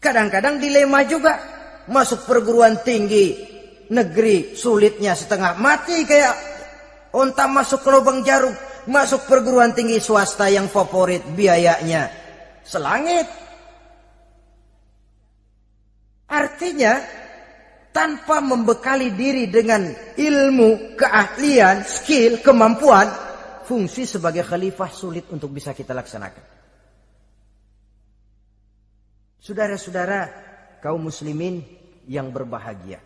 Kadang-kadang dilema juga. Masuk perguruan tinggi negeri sulitnya setengah mati kayak onta masuk ke lubang jarum. Masuk perguruan tinggi swasta yang favorit biayanya selangit. Artinya tanpa membekali diri dengan ilmu, keahlian, skill, kemampuan, fungsi sebagai khalifah sulit untuk bisa kita laksanakan. Saudara-saudara kaum muslimin yang berbahagia.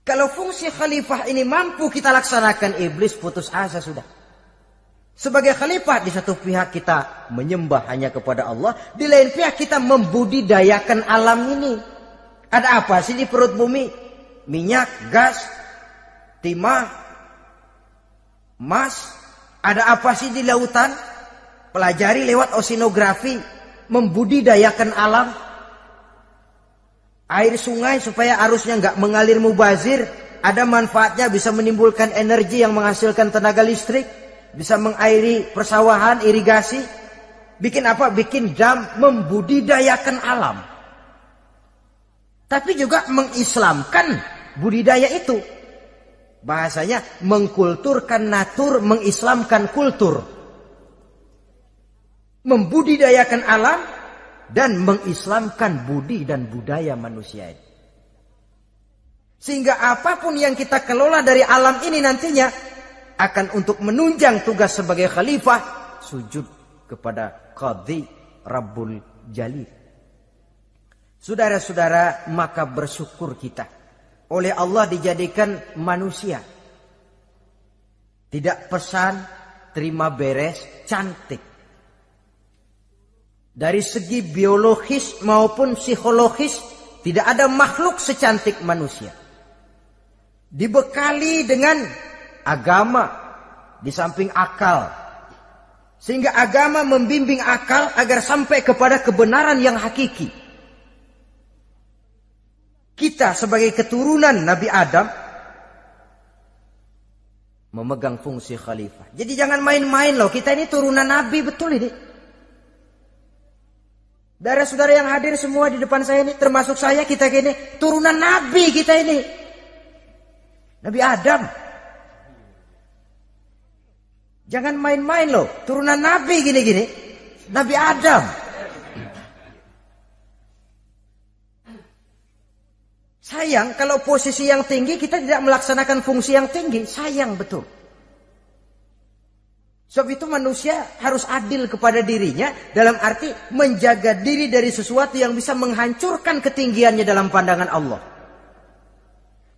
Kalau fungsi khalifah ini mampu kita laksanakan, iblis putus asa sudah. Sebagai khalifah, di satu pihak kita menyembah hanya kepada Allah, di lain pihak kita membudidayakan alam ini. Ada apa sih di perut bumi? Minyak, gas, timah, emas. Ada apa sih di lautan? Pelajari lewat oceanografi, membudidayakan alam. Air sungai supaya arusnya nggak mengalir mubazir. Ada manfaatnya, bisa menimbulkan energi yang menghasilkan tenaga listrik. Bisa mengairi persawahan, irigasi. Bikin apa? Bikin dam, membudidayakan alam. Tapi juga mengislamkan budidaya itu. Bahasanya mengkulturkan natur, mengislamkan kultur. Membudidayakan alam dan mengislamkan budi dan budaya manusia ini. Sehingga apapun yang kita kelola dari alam ini nantinya akan untuk menunjang tugas sebagai khalifah, sujud kepada Qadhi Rabbul Jalil. Saudara-saudara, maka bersyukur kita oleh Allah dijadikan manusia. Tidak pesan, terima beres, cantik. Dari segi biologis maupun psikologis, tidak ada makhluk secantik manusia. Dibekali dengan agama di samping akal. Sehingga agama membimbing akal agar sampai kepada kebenaran yang hakiki. Kita sebagai keturunan Nabi Adam memegang fungsi khalifah. Jadi jangan main-main loh. Kita ini turunan Nabi, betul ini. Saudara-saudara yang hadir semua di depan saya ini, termasuk saya, kita gini, turunan Nabi kita ini. Nabi Adam. Jangan main-main loh. Turunan Nabi gini-gini. Nabi Adam. Sayang kalau posisi yang tinggi kita tidak melaksanakan fungsi yang tinggi. Sayang betul. Sebab itu manusia harus adil kepada dirinya. Dalam arti menjaga diri dari sesuatu yang bisa menghancurkan ketinggiannya dalam pandangan Allah.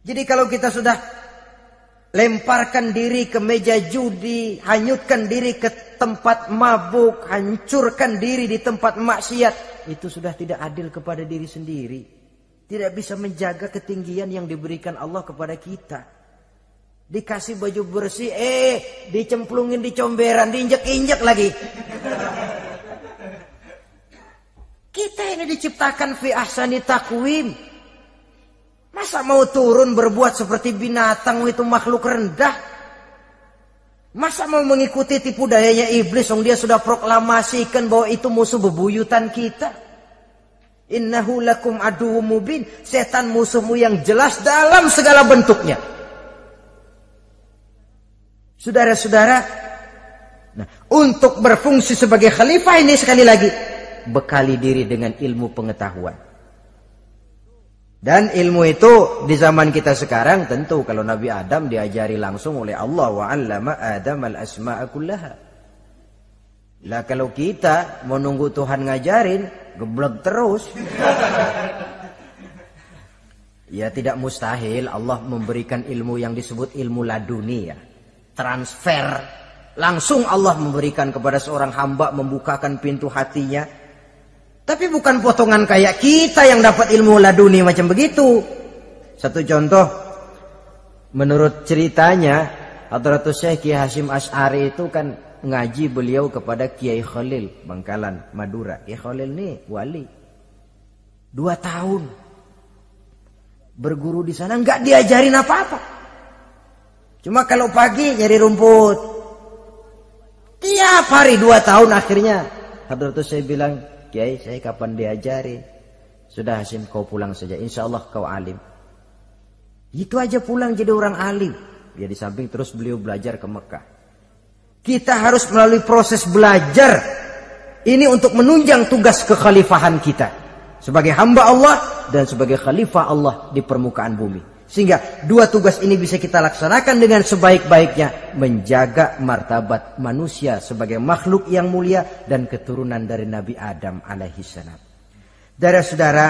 Jadi kalau kita sudah lemparkan diri ke meja judi, hanyutkan diri ke tempat mabuk, hancurkan diri di tempat maksiat, itu sudah tidak adil kepada diri sendiri. Tidak bisa menjaga ketinggian yang diberikan Allah kepada kita. Dikasih baju bersih, dicemplungin di comberan, diinjek-injek lagi. Kita ini diciptakan fi ahsani taqwim. Masa mau turun berbuat seperti binatang, itu makhluk rendah? Masa mau mengikuti tipu dayanya iblis, dia sudah proklamasikan bahwa itu musuh bebuyutan kita? Innahu lakum aduwwum mubin. Setan musuhmu yang jelas dalam segala bentuknya. Saudara-saudara, nah, untuk berfungsi sebagai khalifah ini sekali lagi bekali diri dengan ilmu pengetahuan. Dan ilmu itu di zaman kita sekarang tentu kalau Nabi Adam diajari langsung oleh Allah, wa 'allama Adam al-asma'a kullaha. Lah kalau kita mau nunggu Tuhan ngajarin, geblek terus. Ya tidak mustahil Allah memberikan ilmu yang disebut ilmu laduni ya. Transfer. Langsung Allah memberikan kepada seorang hamba, membukakan pintu hatinya. Tapi bukan potongan kayak kita yang dapat ilmu laduni macam begitu. Satu contoh, menurut ceritanya, Hadratus Syekh Kiai Hasyim Asy'ari itu kan ngaji beliau kepada Kiai Khalil Bangkalan, Madura. Kiai Khalil ini wali. 2 tahun berguru di sana, nggak diajarin apa-apa. Cuma kalau pagi nyari rumput. Tiap hari 2 tahun akhirnya Hadratus Syekh bilang, Kiai, saya kapan diajari? Sudah Hasyim, kau pulang saja. Insya Allah kau alim. Itu aja pulang jadi orang alim. Ya di samping terus beliau belajar ke Mekah. Kita harus melalui proses belajar. Ini untuk menunjang tugas kekhalifahan kita. Sebagai hamba Allah dan sebagai khalifah Allah di permukaan bumi. Sehingga 2 tugas ini bisa kita laksanakan dengan sebaik-baiknya. Menjaga martabat manusia sebagai makhluk yang mulia dan keturunan dari Nabi Adam alaihissalam. Saudara-saudara,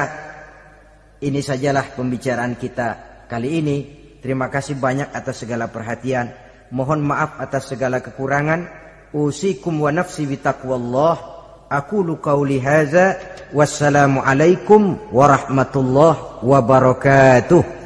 ini sajalah pembicaraan kita kali ini. Terima kasih banyak atas segala perhatian. Mohon maaf atas segala kekurangan. Usikum wa nafsi bitaqwallah. Aqulu qauli hadza. Wassalamualaikum warahmatullahi wabarakatuh.